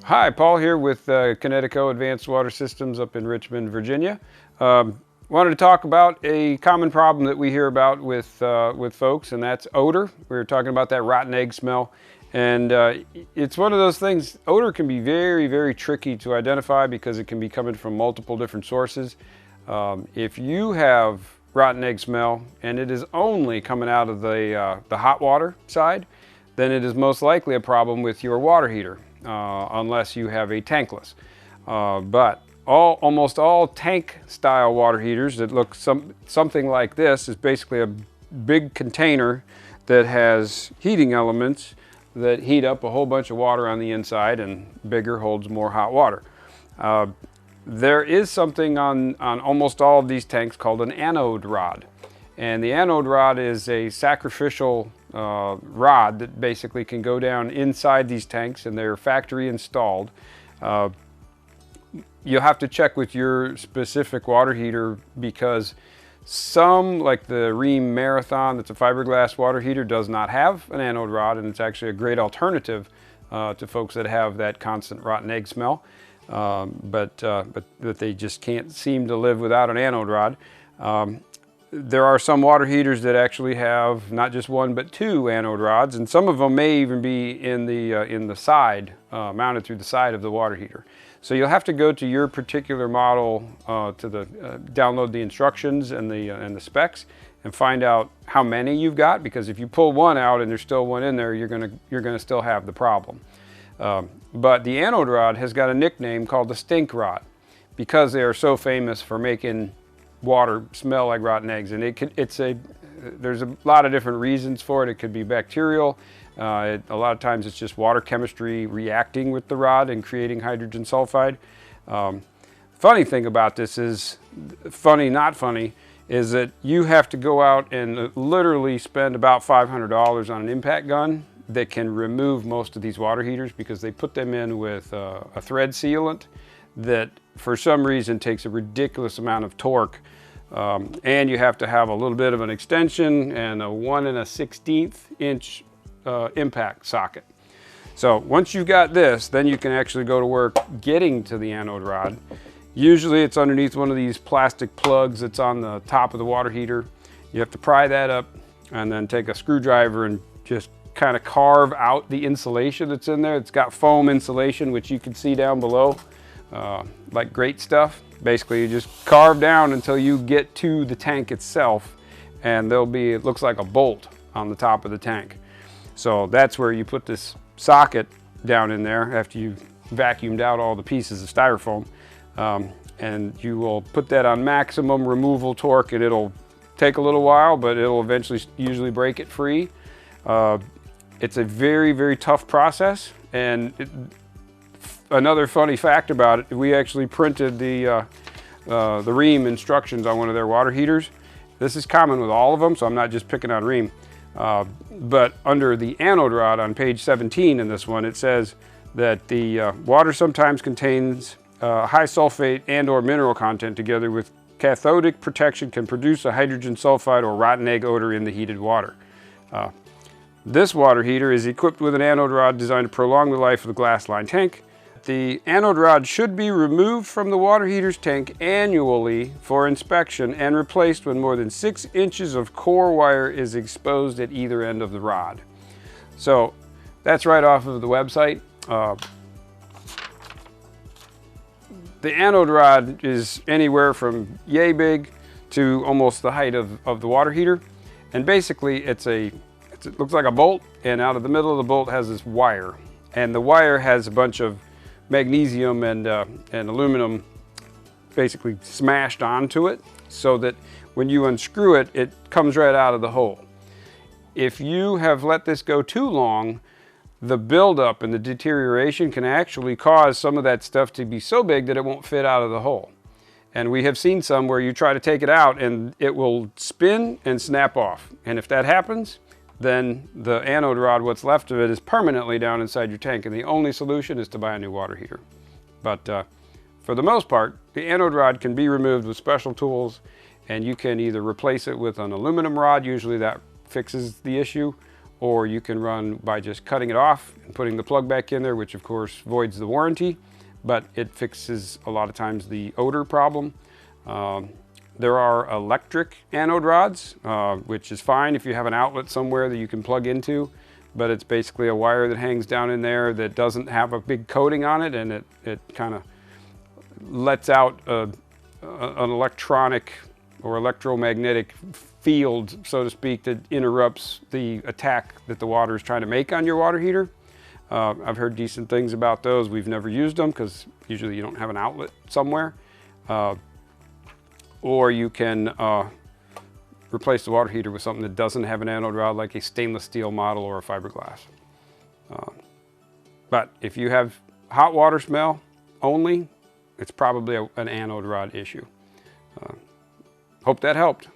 Hi, Paul here with Kinetico Advanced Water Systems up in Richmond, Virginia. Wanted to talk about a common problem that we hear about with folks, and that's odor. We were talking about that rotten egg smell, and it's one of those things. Odor can be very, very tricky to identify because it can be coming from multiple different sources. If you have rotten egg smell and it is only coming out of the hot water side, then it is most likely a problem with your water heater. Unless you have a tankless. But almost all tank style water heaters that look something like this is basically a big container that has heating elements that heat up a whole bunch of water on the inside, and bigger holds more hot water. There is something on almost all of these tanks called an anode rod. And the anode rod is a sacrificial rod that basically can go down inside these tanks, and they're factory installed. You'll have to check with your specific water heater because some, like the Rheem Marathon, that's a fiberglass water heater, does not have an anode rod, and it's actually a great alternative to folks that have that constant rotten egg smell, but they just can't seem to live without an anode rod. There are some water heaters that actually have not just one but two anode rods, and some of them may even be in the side, mounted through the side of the water heater. So you'll have to go to your particular model download the instructions and the specs and find out how many you've got, because if you pull one out and there's still one in there, you're gonna still have the problem. But the anode rod has got a nickname called the stink rod because they are so famous for making water smell like rotten eggs, and there's a lot of different reasons for it. It could be bacterial. A lot of times it's just water chemistry reacting with the rod and creating hydrogen sulfide. Funny thing about this is, funny not funny, is that you have to go out and literally spend about $500 on an impact gun that can remove most of these water heaters, because they put them in with a thread sealant that for some reason takes a ridiculous amount of torque, and you have to have a little bit of an extension and a 1 1/16 inch impact socket. So once you've got this, then you can actually go to work getting to the anode rod. Usually it's underneath one of these plastic plugs that's on the top of the water heater. You have to pry that up and then take a screwdriver and just kind of carve out the insulation that's in there. It's got foam insulation, which you can see down below. Like great stuff. Basically you just carve down until you get to the tank itself, and it looks like a bolt on the top of the tank. So that's where you put this socket down in there after you've vacuumed out all the pieces of styrofoam, and you will put that on maximum removal torque, and it'll take a little while, but it'll eventually usually break it free. It's a very, very tough process, and another funny fact about it, we actually printed the Rheem instructions on one of their water heaters. This is common with all of them, so I'm not just picking on Rheem. But under the anode rod on page 17 in this one, it says that the water sometimes contains high sulfate and or mineral content together with cathodic protection can produce a hydrogen sulfide or rotten egg odor in the heated water. This water heater is equipped with an anode rod designed to prolong the life of the glass-lined tank. The anode rod should be removed from the water heater's tank annually for inspection and replaced when more than 6 inches of core wire is exposed at either end of the rod. So that's right off of the website. The anode rod is anywhere from yay big to almost the height of the water heater, and basically it looks like a bolt, and out of the middle of the bolt has this wire, and the wire has a bunch of magnesium and aluminum basically smashed onto it, so that when you unscrew it, it comes right out of the hole. If you have let this go too long, the buildup and the deterioration can actually cause some of that stuff to be so big that it won't fit out of the hole. And we have seen some where you try to take it out and it will spin and snap off. And if that happens, then the anode rod, what's left of it, is permanently down inside your tank, and the only solution is to buy a new water heater. But for the most part, the anode rod can be removed with special tools, and you can either replace it with an aluminum rod, usually that fixes the issue, or you can run by just cutting it off and putting the plug back in there, which of course voids the warranty, but it fixes a lot of times the odor problem. There are electric anode rods, which is fine if you have an outlet somewhere that you can plug into, but it's basically a wire that hangs down in there that doesn't have a big coating on it, and it kind of lets out an electronic or electromagnetic field, so to speak, that interrupts the attack that the water is trying to make on your water heater. I've heard decent things about those. We've never used them because usually you don't have an outlet somewhere. Or you can replace the water heater with something that doesn't have an anode rod, like a stainless steel model or a fiberglass. But if you have hot water smell only, it's probably an anode rod issue. Hope that helped.